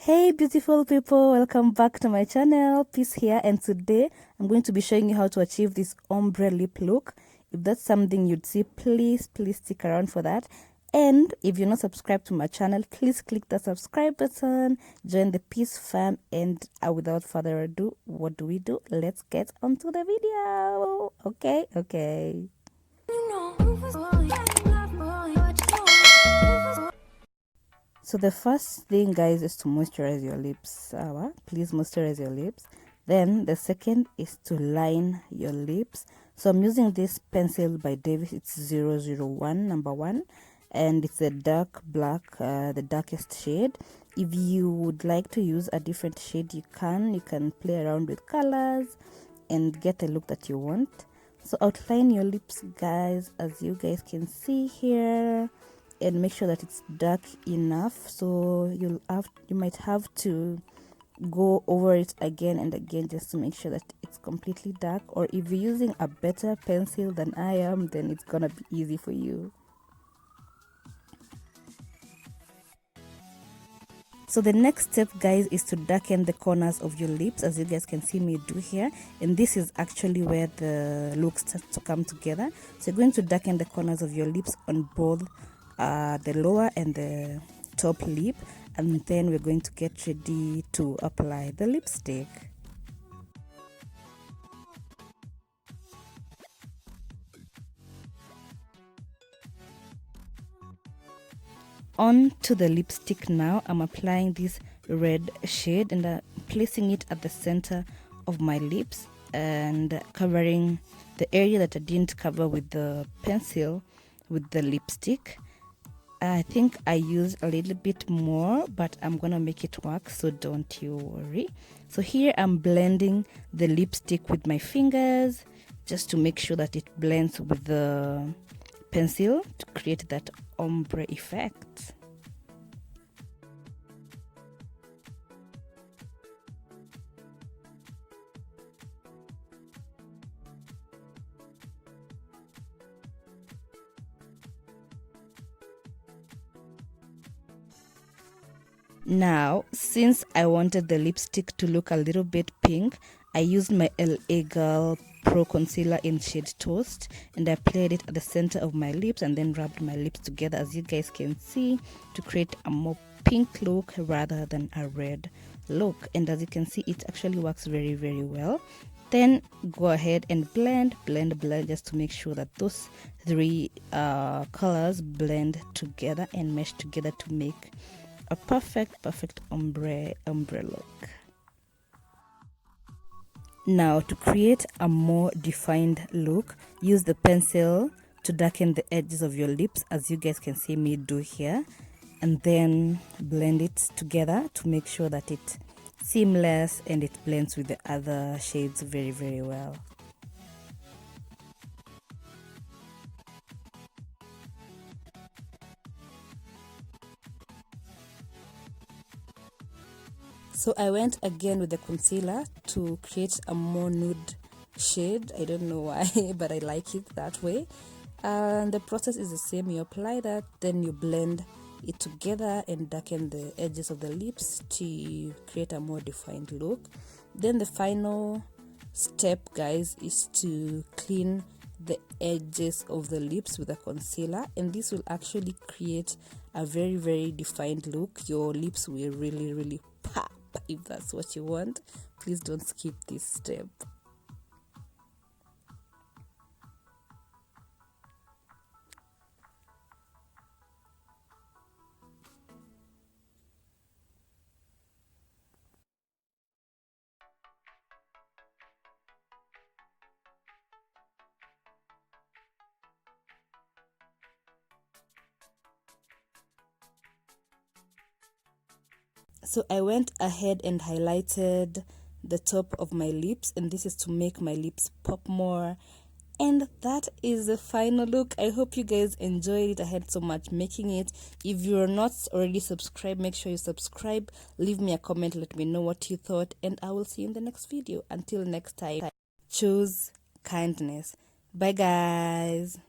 Hey beautiful people, welcome back to my channel. Peace here, and today I'm going to be showing you how to achieve this ombre lip look. If that's something you'd see, please stick around for that. And if you're not subscribed to my channel, please click the subscribe button, join the Peace fam, and without further ado, what do? Let's get onto the video. Okay. So the first thing, guys, is to moisturize your lips. Please moisturize your lips. Then the second is to line your lips. So I'm using this pencil by Davis. It's 001 number 1, and it's a dark black, the darkest shade. If you would like to use a different shade, you can play around with colors and get the look that you want. So outline your lips, guys, as you guys can see here, and make sure that it's dark enough. So you might have to go over it again and again just to make sure that it's completely dark. Or if you're using a better pencil than I am, then it's gonna be easy for you. So the next step, guys, is to darken the corners of your lips, as you guys can see me do here. And this is actually where the look starts to come together. So you're going to darken the corners of your lips on both the lower and the top lip, and then we're going to get ready to apply the lipstick. On to the lipstick now. I'm applying this red shade and placing it at the center of my lips and covering the area that I didn't cover with the pencil with the lipstick. I think I used a little bit more, but I'm gonna make it work, so don't you worry. So here I'm blending the lipstick with my fingers just to make sure that it blends with the pencil to create that ombre effect. Now, since I wanted the lipstick to look a little bit pink, I used my LA Girl Pro Concealer in shade Toast, and I applied it at the center of my lips and then rubbed my lips together, as you guys can see, to create a more pink look rather than a red look. And as you can see, it actually works very well. Then go ahead and blend just to make sure that those three colors blend together and mesh together to make a perfect ombre look. Now, to create a more defined look, use the pencil to darken the edges of your lips, as you guys can see me do here, and then blend it together to make sure that it's seamless and it blends with the other shades very well. So I went again with the concealer to create a more nude shade. I don't know why, but I like it that way. And the process is the same. You apply that, then you blend it together and darken the edges of the lips to create a more defined look. Then the final step, guys, is to clean the edges of the lips with a concealer, and this will actually create a very defined look. Your lips will really pop. If that's what you want, please don't skip this step. So I went ahead and highlighted the top of my lips, and this is to make my lips pop more. And that is the final look. I hope you guys enjoyed it. I had so much making it. If you're not already subscribed, make sure you subscribe. Leave me a comment, let me know what you thought, and I will see you in the next video. Until next time, choose kindness. Bye guys.